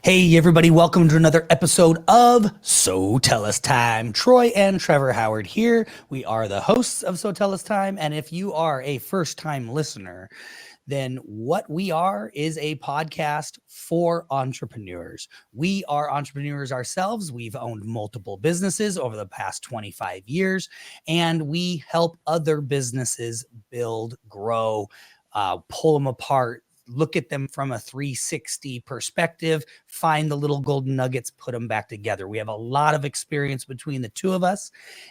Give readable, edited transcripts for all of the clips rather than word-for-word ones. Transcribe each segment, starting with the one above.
Hey, everybody, welcome to another episode of So Tell Us Time. Troy and Trevor Howard here. We are the hosts of So Tell Us Time. And if you are a first time listener, then what we are is a podcast for entrepreneurs. We are entrepreneurs ourselves. We've owned multiple businesses over the past 25 years, and we help other businesses build, grow, pull them apart, look at them from a 360 perspective, find the little golden nuggets, put them back together. We have a lot of experience between the two of us,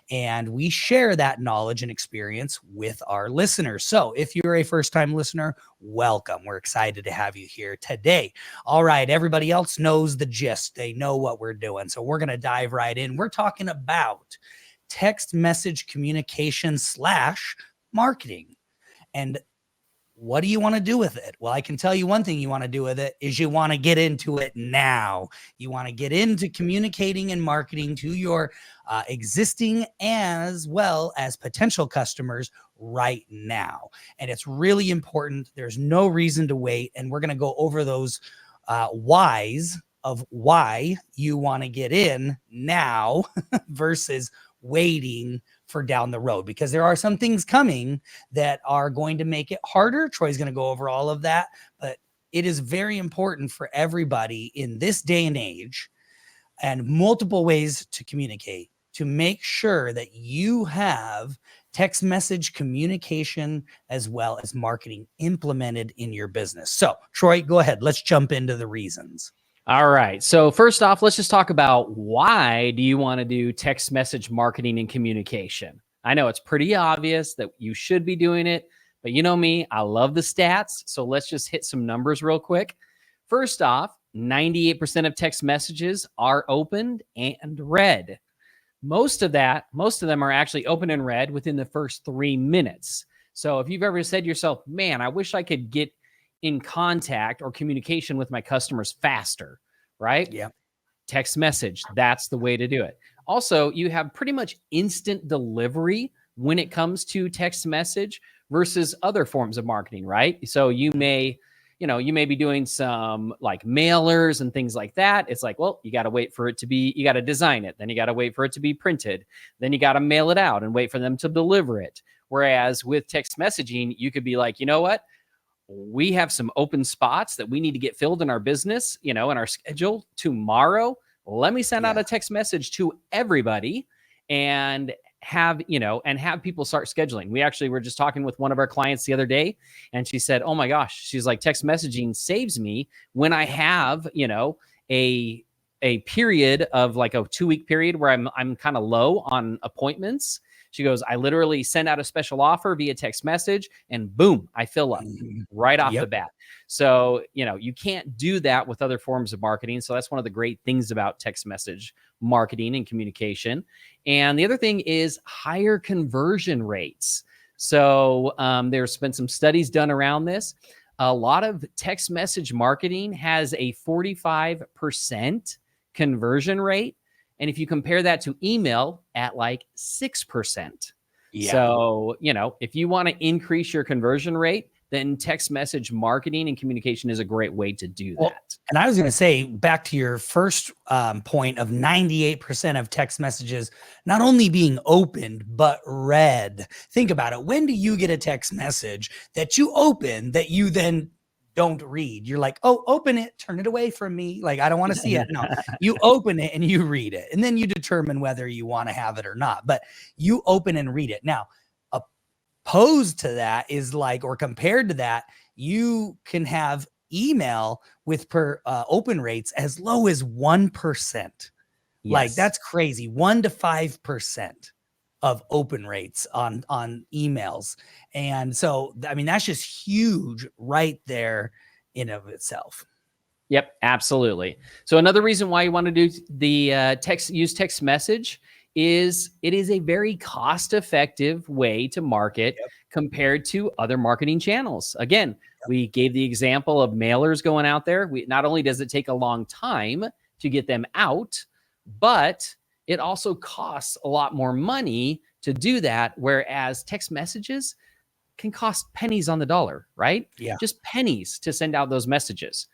and we share that knowledge and experience with our listeners. So if you're a first-time listener, welcome. We're excited to have you here today. All right, everybody else knows the gist. They know what we're doing. So we're going to dive right in. We're talking about text message communication / marketing. And what do you want to do with it? Well, I can tell you one thing you want to do with it is you want to get into it now. You want to get into communicating and marketing to your existing as well as potential customers right now. And it's really important. There's no reason to wait. And we're going to go over those whys of why you want to get in now versus waiting for down the road, because there are some things coming that are going to make it harder. Troy's going to go over all of that, but it is very important for everybody in this day and age and multiple ways to communicate to make sure that you have text message communication as well as marketing implemented in your business. So Troy, go ahead. Let's jump into the reasons. All right. So first off, let's just talk about why do you want to do text message marketing and communication? I know it's pretty obvious that you should be doing it, but you know me, I love the stats. So let's just hit some numbers real quick. First off, 98% of text messages are opened and read. Most of them are actually open and read within the first 3 minutes. So if you've ever said to yourself, man, I wish I could get in contact or communication with my customers faster, right? Yeah. Text message, that's the way to do it. Also, you have pretty much instant delivery when it comes to text message versus other forms of marketing, right? So you may be doing some like mailers and things like that. It's like, well, you got to wait for it to be, you got to design it. Then you got to wait for it to be printed. Then you got to mail it out and wait for them to deliver it. Whereas with text messaging, you could be like, you know what? We have some open spots that we need to get filled in our business, in our schedule tomorrow. Let me send out a text message to everybody and have people start scheduling. We actually were just talking with one of our clients the other day, and she said, oh my gosh, she's like, text messaging saves me when I have, a period of like a 2-week period where I'm kind of low on appointments. She goes, I literally send out a special offer via text message and boom, I fill up right off the bat. So, you can't do that with other forms of marketing. So that's one of the great things about text message marketing and communication. And the other thing is higher conversion rates. So there's been some studies done around this. A lot of text message marketing has a 45% conversion rate. And if you compare that to email at like 6%. Yeah. So, if you want to increase your conversion rate, then text message marketing and communication is a great way to do that. And I was going to say, back to your first point of 98% of text messages not only being opened, but read. Think about it. When do you get a text message that you open that you then don't read? You're like, oh, open it, turn it away from me. Like, I don't want to see it. No, you open it and you read it. And then you determine whether you want to have it or not. But you open and read it. Now, opposed to that is like, or compared to that, you can have email with open rates as low as 1%. Yes. Like, that's crazy. 1 to 5% of open rates on emails. And so, I mean, that's just huge right there in of itself. Yep, absolutely. So another reason why you want to do the use text message is it is a very cost-effective way to market compared to other marketing channels. Again, we gave the example of mailers going out there. Not only does it take a long time to get them out, but it also costs a lot more money to do that, whereas text messages can cost pennies on the dollar, right? Yeah. Just pennies to send out those messages.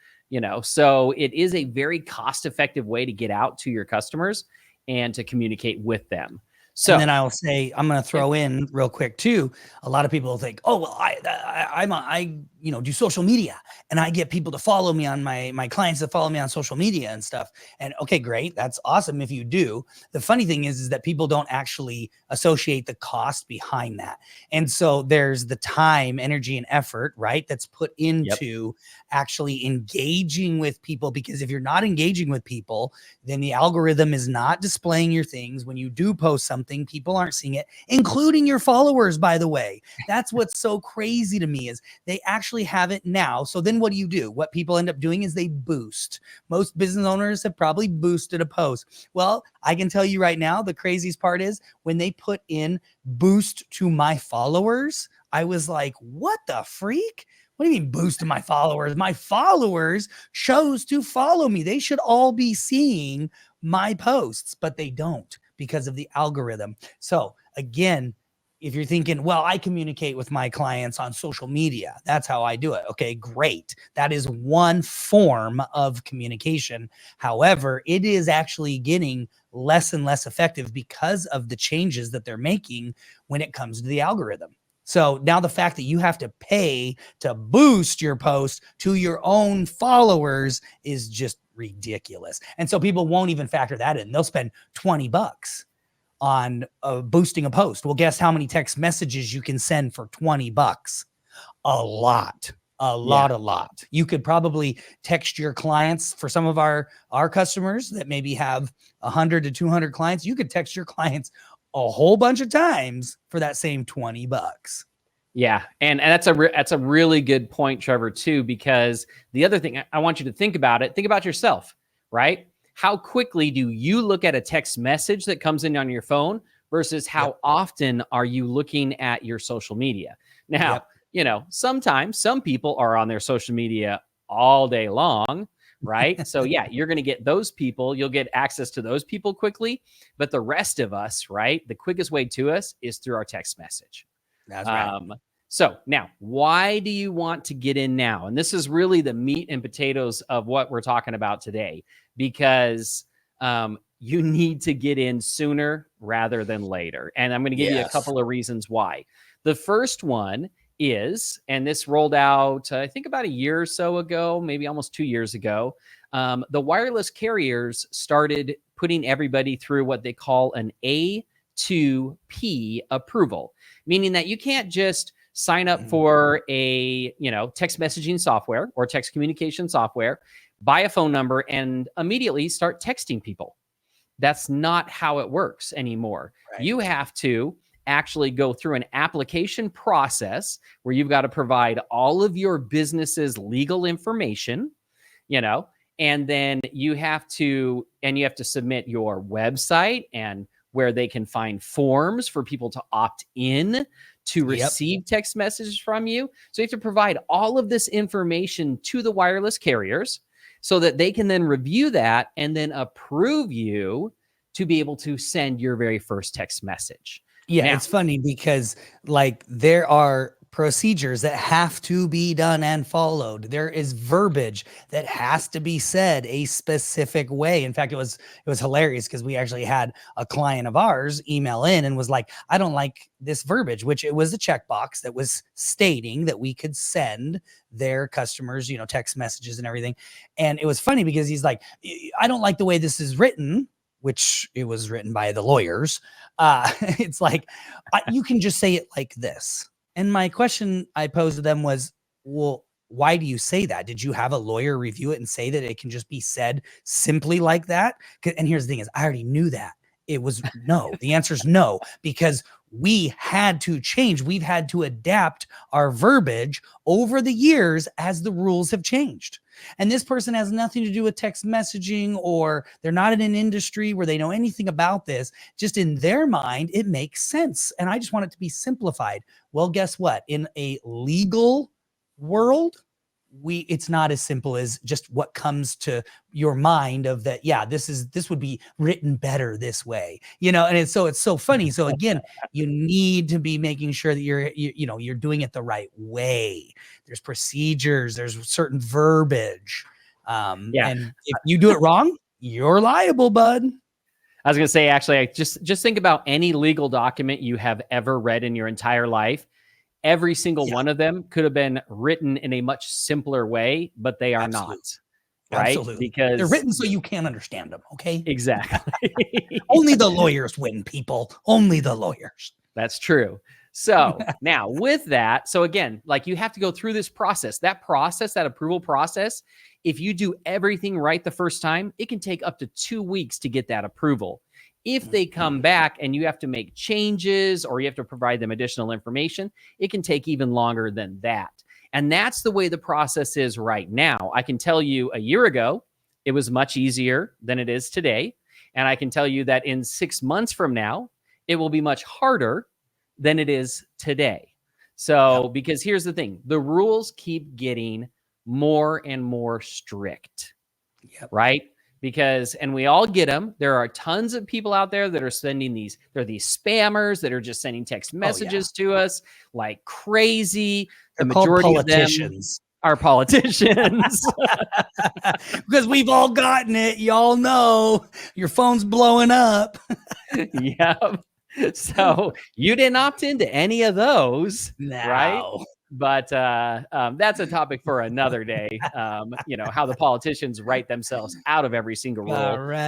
So it is a very cost effective way to get out to your customers and to communicate with them. And So then I'll say, I'm going to yeah, throw in real quick too. A lot of people think, oh, well, I do social media and I get people to follow me on my clients that follow me on social media and stuff. And okay, great. That's awesome if you do. The funny thing is that people don't actually associate the cost behind that. And so there's the time, energy, and effort, right? That's put yep. into actually engaging with people, because if you're not engaging with people, then the algorithm is not displaying your things. When you do post something, people aren't seeing it, including your followers, by the way. That's what's so crazy to me, is they actually have it now. So then what do? What people end up doing is they boost. Most business owners have probably boosted a post. Well, I can tell you right now, the craziest part is when they put in boost to my followers, I was like, what the freak? What do you mean boost to my followers? My followers chose to follow me. They should all be seeing my posts, but they don't because of the algorithm. So again, if you're thinking, well, I communicate with my clients on social media, that's how I do it. Okay, great. That is one form of communication. However, it is actually getting less and less effective because of the changes that they're making when it comes to the algorithm. So now the fact that you have to pay to boost your post to your own followers is just ridiculous. And so people won't even factor that in. They'll spend $20 on boosting a post. Well, guess how many text messages you can send for $20? A lot. A lot. You could probably text your clients. For some of our customers that maybe have 100 to 200 clients, you could text your clients a whole bunch of times for that same $20. Yeah, and that's a really good point, Trevor, too, because the other thing I want you to think about yourself, right? How quickly do you look at a text message that comes in on your phone versus how Yep. often are you looking at your social media? Now, Yep. sometimes some people are on their social media all day long, right? So yeah, you're going to get those people, you'll get access to those people quickly, but the rest of us, right? The quickest way to us is through our text message. That's right. So now, why do you want to get in now? And this is really the meat and potatoes of what we're talking about today, because you need to get in sooner rather than later. And I'm going to give you a Yes. couple of reasons why. The first one is, and this rolled out, I think about a year or so ago, maybe almost 2 years ago, the wireless carriers started putting everybody through what they call an A2P approval, meaning that you can't just sign up for a text messaging software or text communication software, buy a phone number, and immediately start texting people. That's not how it works anymore. Right. You have to actually go through an application process where you've got to provide all of your business's legal information, and then you have to submit your website and where they can find forms for people to opt in to receive text messages from you. So you have to provide all of this information to the wireless carriers so that they can then review that and then approve you to be able to send your very first text message. Yeah, Now, it's funny because there are procedures that have to be done and followed. There is verbiage that has to be said a specific way. In fact, it was hilarious because we actually had a client of ours email in and was like, I don't like this verbiage, which it was a checkbox that was stating that we could send their customers, text messages and everything. And it was funny because he's like, I don't like the way this is written, which it was written by the lawyers. It's like, you can just say it like this. And my question I posed to them was, well, why do you say that? Did you have a lawyer review it and say that it can just be said simply like that? And here's the thing is, I already knew that. It was no. The answer is no, because we had to change. We've had to adapt our verbiage over the years as the rules have changed. And this person has nothing to do with text messaging, or they're not in an industry where they know anything about this. Just in their mind, it makes sense. And I just want it to be simplified. Well, guess what? In a legal world, it's not as simple as just what comes to your mind of that. Yeah, this would be written better this way, and it's so funny. So again, you need to be making sure that you're doing it the right way. There's procedures, there's certain verbiage Yeah. And if you do it wrong, you're liable, bud. I was going to say, actually, I just think about any legal document you have ever read in your entire life. Every single one of them could have been written in a much simpler way, but they are Absolutely. not, right? Absolutely. Because they're written so you can't understand them. Okay. exactly. Only the lawyers win, people. Only the lawyers. That's true. So now with that, so again, like you have to go through this process, that approval process. If you do everything right the first time, it can take up to 2 weeks to get that approval. If they come back and you have to make changes or you have to provide them additional information, it can take even longer than that. And that's the way the process is right now. I can tell you a year ago, it was much easier than it is today. And I can tell you that in 6 months from now, it will be much harder than it is today. So, because here's the thing, the rules keep getting more and more strict, right? Because, and we all get them. There are tons of people out there that are sending these, there are these spammers that are just sending text messages to us like crazy. They're the called majority of them politicians. are politicians. Because we've all gotten it. Y'all know your phone's blowing up. Yeah. So you didn't opt into any of those, right? But that's a topic for another day. You know, how the politicians write themselves out of every single rule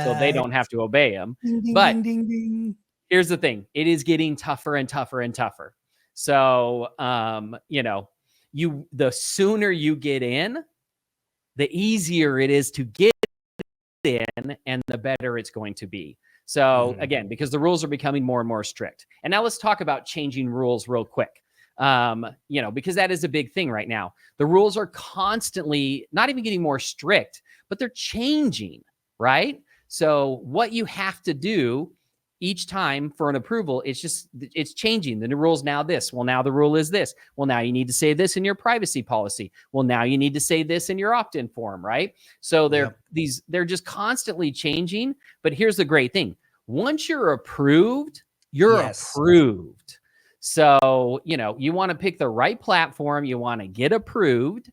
so they don't have to obey them. Ding, ding, But ding, ding, ding. Here's the thing. It is getting tougher and tougher and tougher. So, you know, the sooner you get in, the easier it is to get in and the better it's going to be. So again, because the rules are becoming more and more strict. And now let's talk about changing rules real quick. You know, because that is a big thing right now. The rules are constantly not even getting more strict, but they're changing, right? So what you have to do each time for an approval, it's changing. The new rule's now this. Well, now the rule is this. Well, now you need to say this in your privacy policy. Well, now you need to say this in your opt-in form, right? So they're just constantly changing. But here's the great thing. Once you're approved, you're approved. So, you know, you want to pick the right platform. You want to get approved,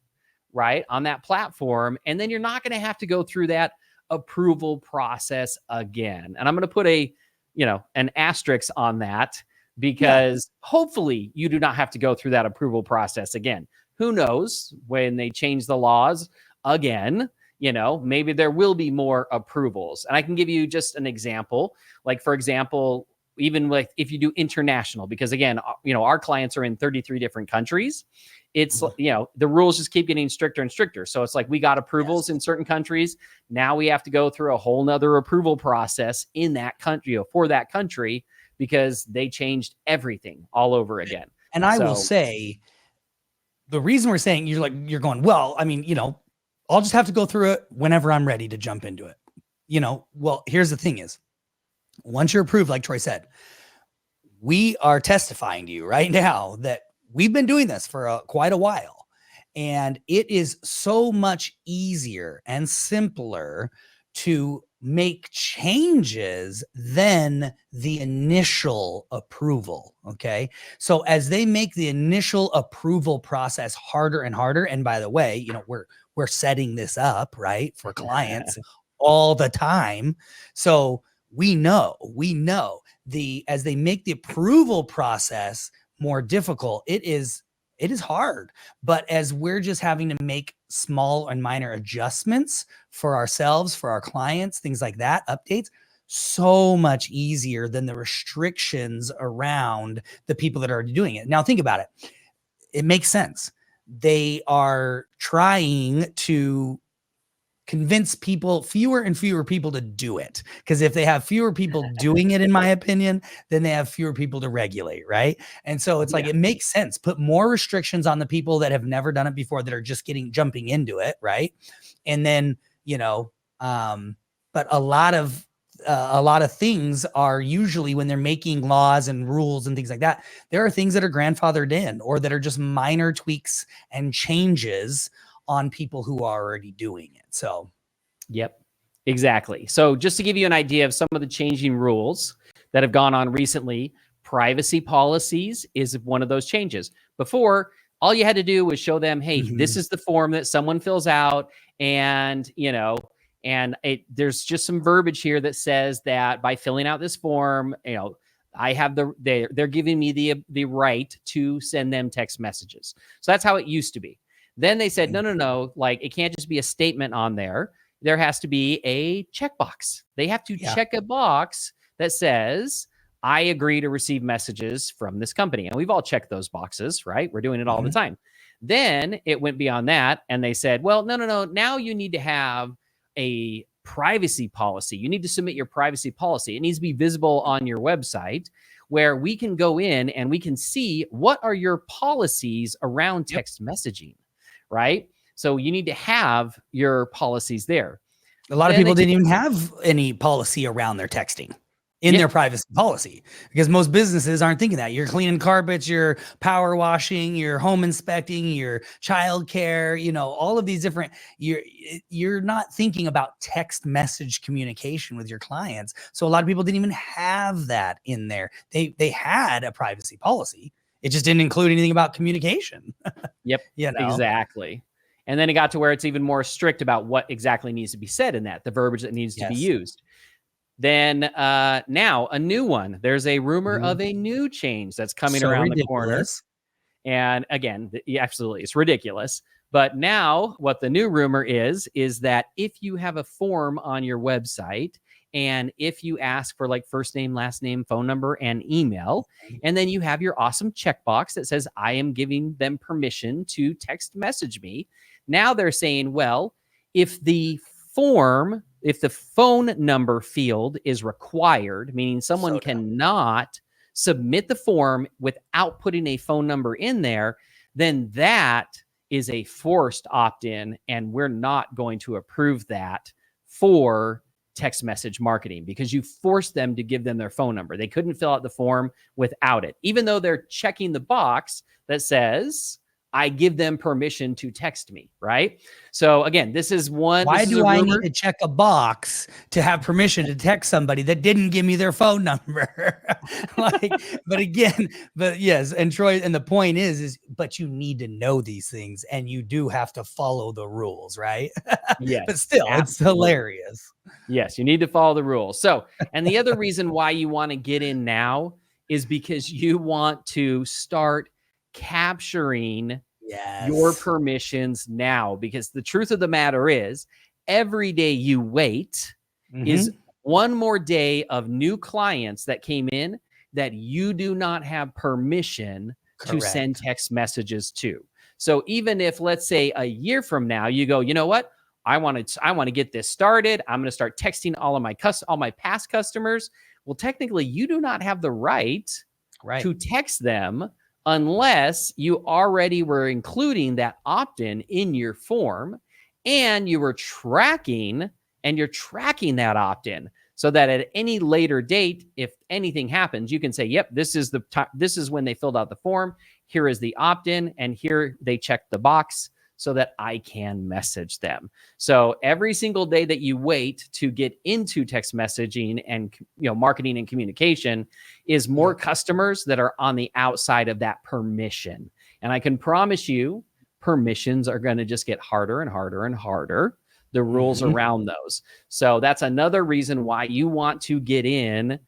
right, on that platform. And then you're not going to have to go through that approval process again. And I'm going to put an asterisk on that because hopefully you do not have to go through that approval process again. Who knows when they change the laws again, you know, maybe there will be more approvals. And I can give you just an example. Like, for example, even like if you do international, because again, you know, our clients are in 33 different countries. It's, you know, the rules just keep getting stricter and stricter. So it's like we got approvals in certain countries. Now we have to go through a whole nother approval process in that country or for that country because they changed everything all over again. And I will say the reason we're saying you're going, well, I mean, you know, I'll just have to go through it whenever I'm ready to jump into it. You know, well, here's the thing is once you're approved, like Troy said, we are testifying to you right now that we've been doing this for quite a while, and it is so much easier and simpler to make changes than the initial approval. Okay. So as they make the initial approval process harder and harder, and by the way, you know, we're setting this up, right, for clients all the time. So we know as they make the approval process more difficult, it is hard. But as we're just having to make small and minor adjustments for ourselves, for our clients, things like that, updates, so much easier than the restrictions around the people that are already doing it. Now think about it. It makes sense. They are trying to convince fewer and fewer people to do it. Because if they have fewer people doing it, in my opinion, then they have fewer people to regulate, right? And so it's like, it makes sense. Put more restrictions on the people that have never done it before, that are just jumping into it, right? And then, you know, but a lot of things are usually, when they're making laws and rules and things like that, there are things that are grandfathered in or that are just minor tweaks and changes on people who are already doing it. So, yep, exactly. So just to give you an idea of some of the changing rules that have gone on recently, privacy policies is one of those changes. Before, All you had to do was show them, hey, this Mhm. is the form that someone fills out, and there's just some verbiage here that says that by filling out this form, I have they're giving me the right to send them text messages. So that's how it used to be. Then they said, no, like it can't just be a statement on there. There has to be a checkbox. They have to Yeah. check a box that says, I agree to receive messages from this company. And we've all checked those boxes, right? We're doing it all the Mhm. time. Then it went beyond that and they said, well, no. Now you need to have a privacy policy. You need to submit your privacy policy. It needs to be visible on your website where we can go in and we can see what are your policies around Yep. text messaging, right? So you need to have your policies there. A lot of Then people they didn't took even have any policy around their texting in Yeah. their privacy policy, because most businesses aren't thinking that. You're cleaning carpets, you're power washing, you're home inspecting, you're childcare, all of these different, you're not thinking about text message communication with your clients. So a lot of people didn't even have that in there. They had a privacy policy. It just didn't include anything about communication. Yep, you know. exactly. And then it got to where it's even more strict about what exactly needs to be said in that, the verbiage that needs to be Yes. used. Then now a new one. There's a rumor Mhm. of a new change that's coming So around the corner. ridiculous. And again, absolutely, it's ridiculous. But now what the new rumor is that if you have a form on your website and if you ask for like first name, last name, phone number, and email, and then you have your awesome checkbox that says, I am giving them permission to text message me. Now they're saying, well, if the phone number field is required, meaning someone So dumb. cannot submit the form without putting a phone number in there, then that is a forced opt-in, and we're not going to approve that for text message marketing because you forced them to give them their phone number. They couldn't fill out the form without it, even though they're checking the box that says, I give them permission to text me, right? So again, this is Why a do I need rumor. to check a box to have permission to text somebody that didn't give me their phone number? But yes, and Troy, and the point is, but you need to know these things and you do have to follow the rules, right? Yes, But still, it's absolutely. hilarious. Yes, you need to follow the rules. So, and the other reason why you want to get in now is because you want to start capturing your Yes. permissions now. Because the truth of the matter is, every day you wait is one more day of new clients that came in that you do not have permission to send Correct. text messages to. So even if, let's say, a year from now, you go, you know what? I want to get this started. I'm going to start texting all my past customers. Well, technically, you do not have the right to text them unless you already were including that opt-in in your form and you were tracking that opt-in so that at any later date, if anything happens, you can say, yep, this is when they filled out the form. Here is the opt-in, and here they checked the box so that I can message them. So every single day that you wait to get into text messaging and marketing and communication is more customers that are on the outside of that permission. And I can promise you, permissions are going to just get harder and harder and harder. The rules around those. So that's another reason why you want to get in,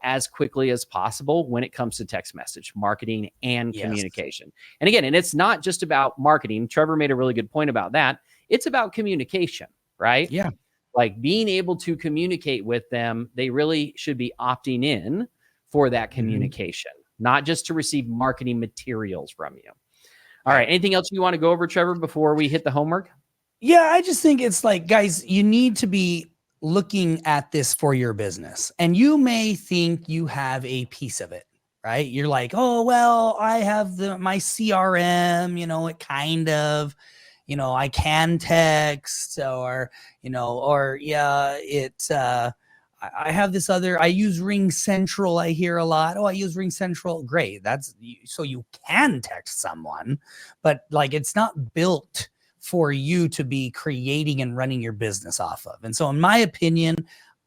as quickly as possible when it comes to text message marketing and communication. And again, and it's not just about marketing. Trevor made a really good point about that. It's about communication, right? Yeah. Like being able to communicate with them. They really should be opting in for that communication, not just to receive marketing materials from you. All right. Anything else you want to go over, Trevor, before we hit the homework? Yeah, I just think it's like, guys, you need to be looking at this for your business. And you may think you have a piece of it, right? You're like, oh, well, I have my CRM, it kind of, I can text or, I have this other, I use Ring Central. I hear a lot. Oh, I use Ring Central. Great. So you can text someone, but like, it's not built for you to be creating and running your business off of. And so in my opinion,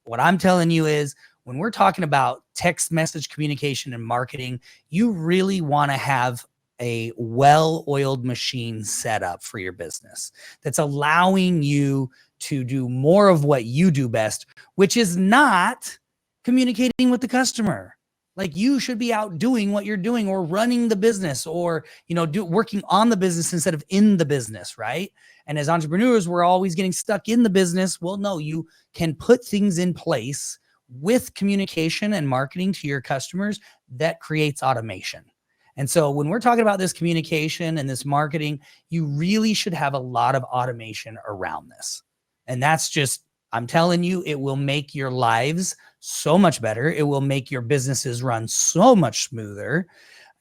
what I'm telling you is when we're talking about text message communication and marketing, you really want to have a well-oiled machine set up for your business that's allowing you to do more of what you do best, which is not communicating with the customer. Like, you should be out doing what you're doing, or running the business, or, working on the business instead of in the business, right? And as entrepreneurs, we're always getting stuck in the business. Well, no, you can put things in place with communication and marketing to your customers that creates automation. And so when we're talking about this communication and this marketing, you really should have a lot of automation around this. And that's just, I'm telling you, it will make your lives so much better. It will make your businesses run so much smoother.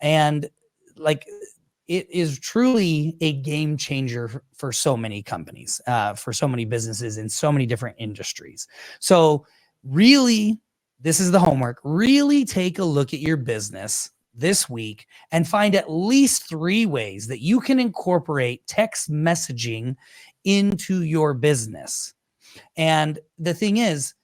And like, it is truly a game changer for so many companies, for so many businesses in so many different industries. So really, this is the homework. Really take a look at your business this week and find at least 3 ways that you can incorporate text messaging into your business. And the thing is,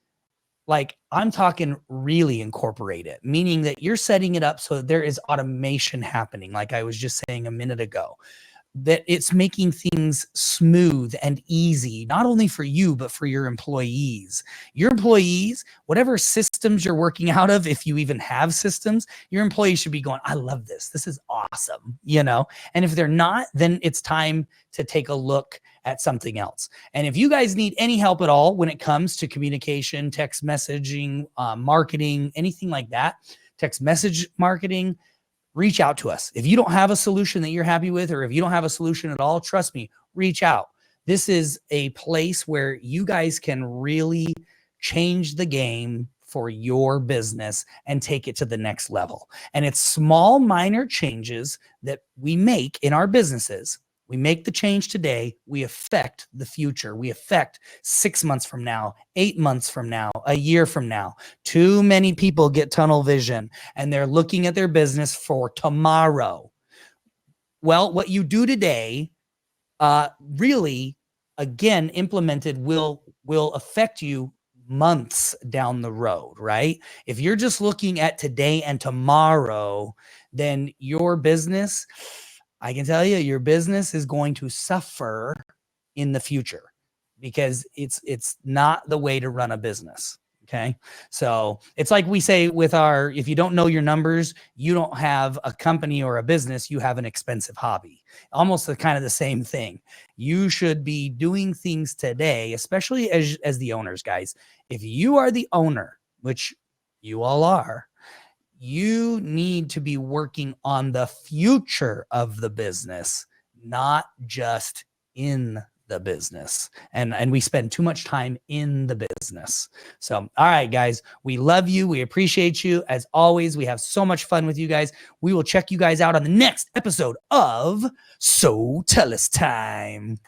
like, I'm talking really incorporate it, meaning that you're setting it up so that there is automation happening. Like I was just saying a minute ago, that it's making things smooth and easy, not only for you, but for your employees. Your employees, whatever systems you're working out of, if you even have systems, your employees should be going, I love this. This is awesome, And if they're not, then it's time to take a look at something else. And if you guys need any help at all when it comes to communication, text messaging, marketing, anything like that, text message marketing, reach out to us. If you don't have a solution that you're happy with, or if you don't have a solution at all, trust me, reach out. This is a place where you guys can really change the game for your business and take it to the next level. And it's small, minor changes that we make in our businesses. We make the change today, we affect the future. We affect 6 months from now, 8 months from now, a year from now. Too many people get tunnel vision and they're looking at their business for tomorrow. Well, what you do today, really, again, implemented will affect you months down the road, right? If you're just looking at today and tomorrow, then your business, I can tell you, your business is going to suffer in the future, because it's not the way to run a business. Okay. So it's like we say with if you don't know your numbers, you don't have a company or a business, you have an expensive hobby. Almost kind of the same thing. You should be doing things today, especially as the owners, guys. If you are the owner, which you all are, you need to be working on the future of the business, not just in the business. And we spend too much time in the business. So, all right, guys, we love you. We appreciate you. As always, we have so much fun with you guys. We will check you guys out on the next episode of So Tell Us Time.